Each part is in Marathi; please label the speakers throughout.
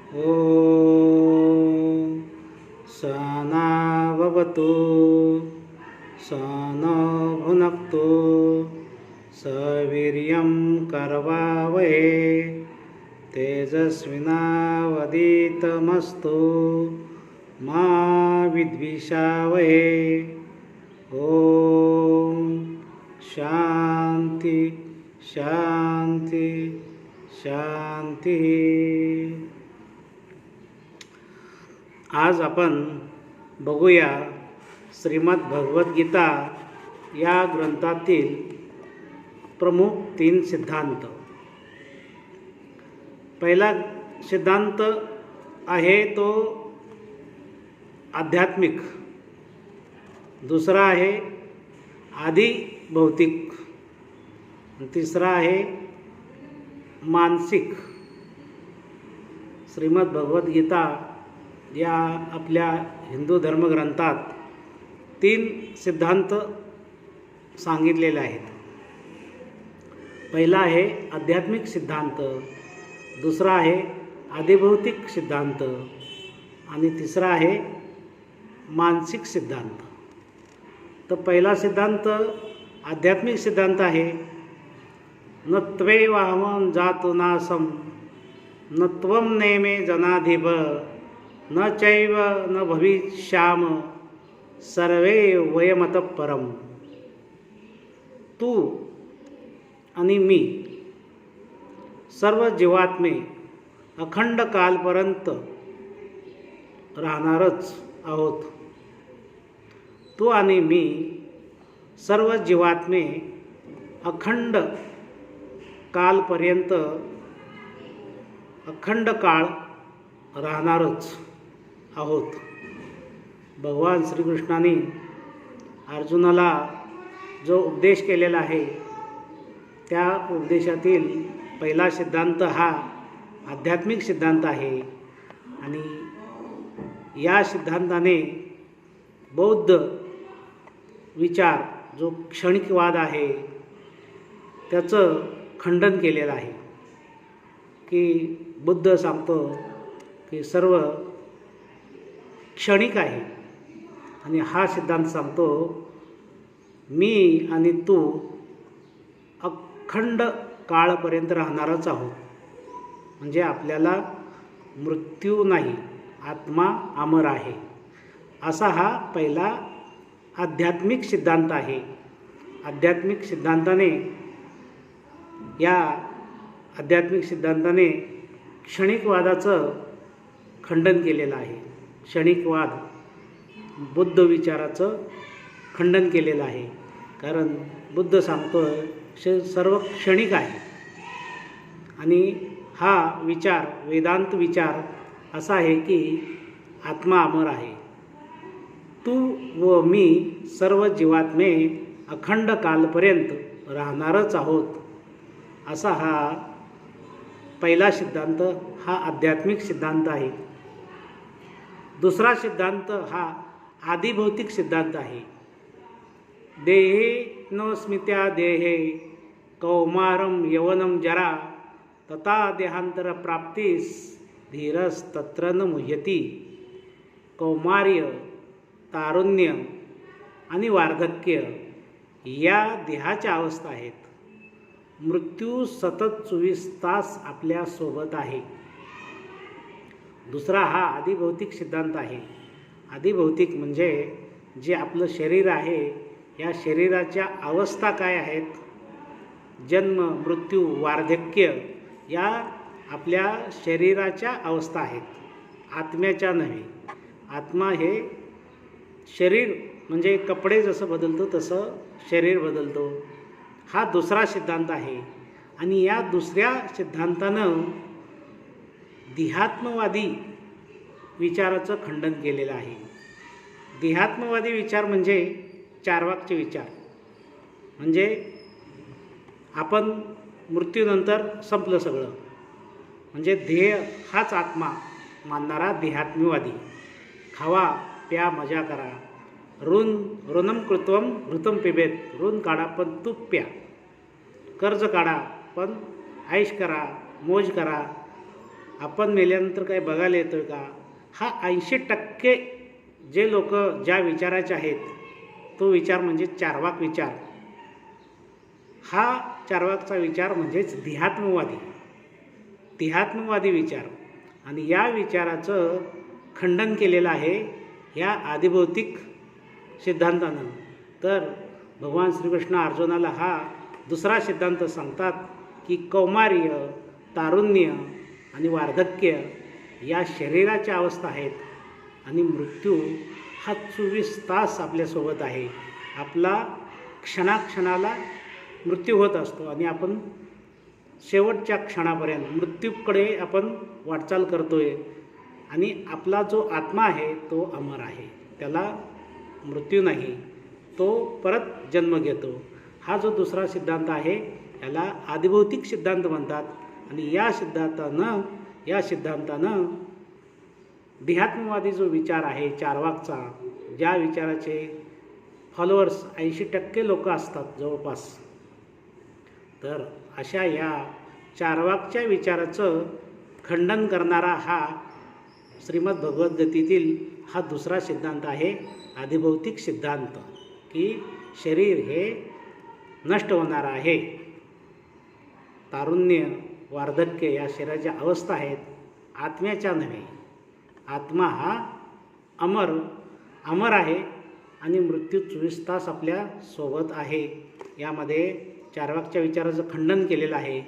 Speaker 1: ॐ सहना भवतु सहना भुनक्तु सवीर्यं करवावहै तेजस्विनावधीतमस्तु मा विद्विषावहै। ॐ शांति शांति शांती। आज आपण बघूया श्रीमद भगवद्गीता या ग्रंथातील प्रमुख 3 सिद्धांत। पहिला सिद्धांत आहे तो आध्यात्मिक, दुसरा आहे आदि भौतिक, तिसरा आहे मानसिक। श्रीमद भगवद्गीता या आपल्या हिंदू धर्मग्रंथात 3 सिद्धांत सांगितलेले आहेत। पहिला आहे आध्यात्मिक सिद्धांत, दुसरा आहे आदिभौतिक सिद्धांत आणि तिसरा आहे मानसिक सिद्धांत। तर पहिला सिद्धांत आध्यात्मिक सिद्धांत आहे, न त्वैवाहं जातु नासं न त्वं नेमे जनाधिप न चैव न भविष्याम सर्वे वयमतः परम। तू आणि मी सर्व जीवात्मे अखंड कालपर्यंत राहणारच आहोत। तू आणि मी सर्व जीवात्मे अखंड कालपर्यंत अखंड काळ राहणारच आहोत। भगवान श्रीकृष्णाने अर्जुनाला जो उपदेश केलेला आहे त्या उपदेशातील पहिला सिद्धांत हा आध्यात्मिक सिद्धांत आहे आणि या सिद्धांताने बौद्ध विचार जो क्षणिकवाद आहे त्याचं खंडन केलेलं आहे। की बुद्ध सांगतो की सर्व क्षणिक आहे आणि हा सिद्धांत सांगतो मी आणि तू अखंड काळपर्यंत राहणारच आहोत, म्हणजे आपल्याला मृत्यू नाही, आत्मा अमर आहे, असा हा पहिला आध्यात्मिक सिद्धांत आहे। आध्यात्मिक सिद्धांताने या आध्यात्मिक सिद्धांताने क्षणिकवादाचं खंडन केलेलं आहे। क्षणिकवाद बुद्ध विचाराचं खंडन केलेलं आहे, कारण बुद्ध सांगतो सर्व क्षणिक आहे आणि हा विचार वेदांत विचार असा आहे की आत्मा अमर आहे। तू व मी सर्व जीवात्मे अखंड कालपर्यंत राहणारच आहोत, असा हा पहिला सिद्धांत हा आध्यात्मिक सिद्धांत आहे। दुसरा सिद्धांत हा आदिभौतिक सिद्धांत आहे। देहे न स्मित्या देहे कौमारम यवनम जरा तथा देहांतर प्राप्तीस धीरस्तत्र न मुह्यती। कौमार्य, तारुण्य आणि वार्धक्य या देहाच्या अवस्था आहेत। मृत्यू सतत 24 तास आपल्या सोबत आहे। दुसरा हा आदिभौतिक सिद्धांत आहे। आदिभौतिक म्हणजे जे आपलं शरीर आहे या शरीराच्या अवस्था काय आहेत, जन्म, मृत्यू, वार्धक्य या आपल्या शरीराच्या अवस्था आहेत, आत्म्याच्या नव्हे। आत्मा हे शरीर म्हणजे कपडे जसं बदलतो तसं शरीर बदलतो, हा दुसरा सिद्धांत आहे। आणि या दुसऱ्या सिद्धांतानं देहात्मवादी विचाराचं खंडन केलेलं आहे। देहात्मवादी विचार म्हणजे चार्वाकचे विचार, म्हणजे आपण मृत्यूनंतर संपलं सगळं, म्हणजे ध्येय हाच आत्मा मानणारा देहात्मवादी। खावा प्या मजा करा, ऋणम कृत्वम घृतम पिबेत, ऋण काढा पण तूप प्या, कर्ज काढा पण ऐश करा, मौज करा, आपण मेल्यानंतर काही बघायला येतोय का, हा 80% जे लोक ज्या विचाराचे आहेत तो विचार म्हणजे चार्वाक विचार. हा चार्वाकचा विचार म्हणजेच देहात्मवादी विचार. आणि या विचाराचं खंडन केलेलं आहे ह्या आदिभौतिक सिद्धांतानं. तर भगवान श्रीकृष्ण अर्जुनाला हा दुसरा सिद्धांत सांगतात की कौमार्य, तारुण्य आणि वार्धक्य या शरीराच्या अवस्था आहेत आणि मृत्यू हा 24 तास आपल्यासोबत आहे. आपला क्षणाक्षणाला मृत्यू होत असतो आणि आपण शेवटच्या क्षणापर्यंत मृत्यूकडे आपण वाटचाल करतोय. आणि आपला जो आत्मा आहे तो अमर आहे, त्याला मृत्यू नाही, तो परत जन्म घेतो. हा जो दुसरा सिद्धांत आहे याला आदिभौतिक सिद्धांत म्हणतात. आणि या सिद्धांतानं देहात्मवादी जो विचार आहे चार्वाकचा, ज्या विचाराचे फॉलोअर्स 80% लोक असतात जवळपास, तर अशा या चार्वाकच्या विचाराचं खंडन करणारा हा श्रीमद भगवद्गीतेतील हा दुसरा सिद्धांत आहे, आदिभौतिक सिद्धांत, की शरीर हे नष्ट होणार आहे. तारुण्य, वार्धक्य या शरीराच्या अवस्था आहेत, आत्म्याच्या नव्हे. आत्मा हा अमर आहे आणि मृत्यू 24 तास आपल्या सोबत आहे. यामध्ये चार्वाकच्या विचाराचं खंडन केलेलं आहे.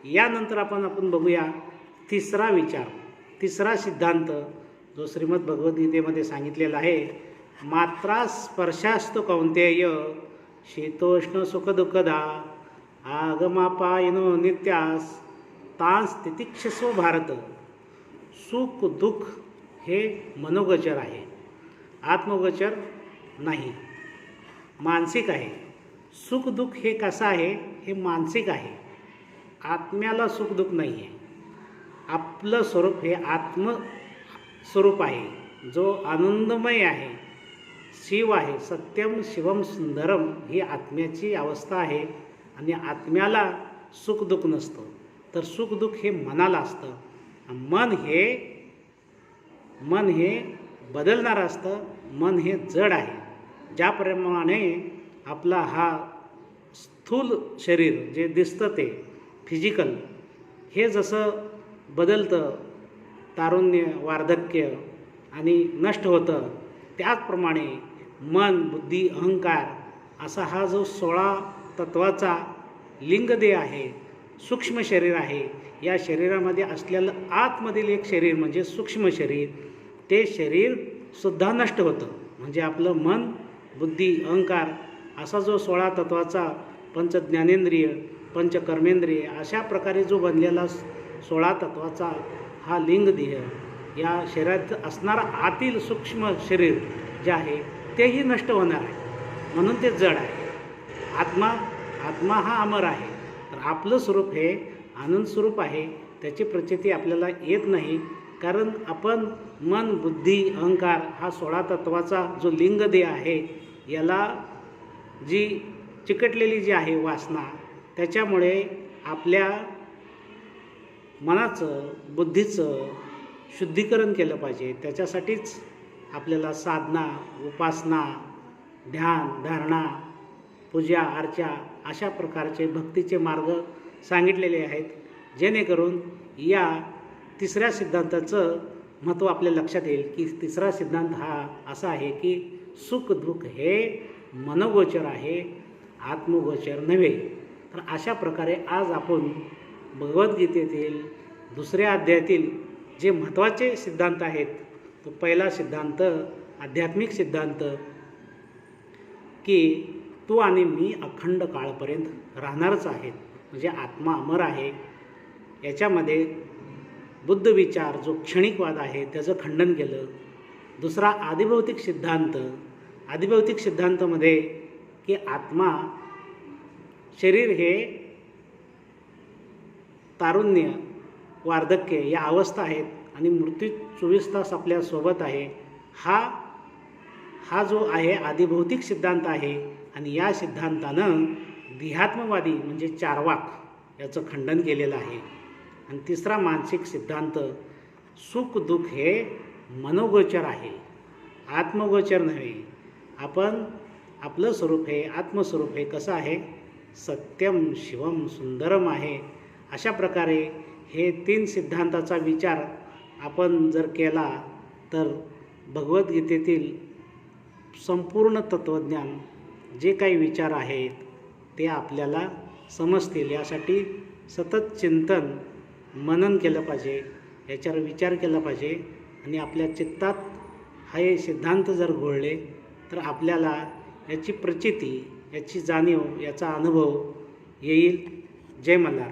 Speaker 1: यानंतर आपण बघूया तिसरा सिद्धांत जो श्रीमद भगवद्गीतेमध्ये सांगितलेला आहे. मात्रा स्पर्शास्तु कौंतेय शीतोष्ण सुखदुःखदा आगमापायनो नित्यास तांस तितिक्षसो भारत. सुख दुःख हे मनोगोचर आहे, आत्मगोचर नाही, मानसिक आहे. सुख दुःख हे कसं आहे, हे मानसिक आहे. आत्म्याला सुख दुःख नाही आहे. आपलं स्वरूप हे आत्मस्वरूप आहे, जो आनंदमय आहे, शिव आहे. सत्यम शिवम सुंदरम ही आत्म्याची अवस्था आहे. आणि आत्म्याला सुख दुःख नसतं, तर सुख दुःख हे मनाला असतं. मन हे बदलणारं असतं. मन हे जड आहे. ज्याप्रमाणे आपला हा स्थूल शरीर जे दिसतं ते फिजिकल, हे जसं बदलतं, तारुण्य, वार्धक्य आणि नष्ट होतं, त्याचप्रमाणे मन, बुद्धी, अहंकार असा हा जो 16 तत्वाचा लिंगदेह आहे, सूक्ष्म शरीर आहे. या शरीरामध्ये असलेलं आतमधील एक शरीर म्हणजे सूक्ष्म शरीर, ते शरीरसुद्धा नष्ट होतं. म्हणजे आपलं मन, बुद्धी, अहंकार असा जो 16 तत्वाचा पंचज्ञानेंद्रिय, पंचकर्मेंद्रिय अशा प्रकारे जो बनलेला 16 तत्वाचा हा लिंगदेह, या शरीरात असणारा आतील सूक्ष्म शरीर जे आहे तेही नष्ट होणार आहे, म्हणून ते जड आहे. आत्मा हा अमर आहे. तर आपलं स्वरूप हे आनंद स्वरूप आहे. त्याची प्रचिती आपल्याला येत नाही, कारण आपण मन, बुद्धी, अहंकार हा 16 तत्वाचा जो लिंगदेह आहे याला जी चिकटलेली जी आहे वासना, त्याच्यामुळे आपल्या मनाचं, बुद्धीचं शुद्धीकरण केलं पाहिजे. त्याच्यासाठीच आपल्याला साधना, उपासना, ध्यान, धारणा, पूजा, अर्चा अशा प्रकारचे भक्तीचे मार्ग सांगितलेले आहेत, जेणेकरून या तिसऱ्या सिद्धांताचं महत्त्व आपल्या लक्षात येईल. की तिसरा सिद्धांत हा असा आहे की सुख दुःख हे मनोगोचर आहे, आत्मगोचर नव्हे. तर अशा प्रकारे आज आपण भगवद्गीतेतील दुसऱ्या अध्यायातील जे महत्त्वाचे सिद्धांत आहेत, तो पहिला सिद्धांत आध्यात्मिक सिद्धांत, की तू आणि मी अखंड काळपर्यंत राहणारच आहेत, म्हणजे आत्मा अमर आहे. याच्यामध्ये बुद्ध विचार जो क्षणिकवाद आहे त्याचं खंडन केलं. दुसरा आदिभौतिक सिद्धांतामध्ये की आत्मा, शरीर हे तारुण्य, वार्धक्य या अवस्था आहेत आणि मृत्यू 24 तास आपल्यासोबत आहे. हा जो आहे आदिभौतिक सिद्धांत आहे. आणि या सिद्धांतानं देहात्मवादी म्हणजे चार्वाक याचं खंडन केलेलं आहे. आणि तिसरा मानसिक सिद्धांत, सुख दुःख हे मनोगोचर आहे, आत्मगोचर नव्हे. आपण आपलं स्वरूप हे आत्मस्वरूप हे कसं आहे, सत्यम शिवम सुंदरम आहे. अशा प्रकारे हे 3 सिद्धांताचा विचार आपण जर केला तर भगवद्गीतेतील संपूर्ण तत्त्वज्ञान जे काही विचार आहेत ते आपल्याला समजतील. यासाठी सतत चिंतन मनन केलं पाहिजे, याच्यावर विचार केला पाहिजे आणि आपल्या चित्तात हे सिद्धांत जर घोळले तर आपल्याला याची प्रचिती, याची जाणीव, याचा अनुभव येईल. जय मल्हार.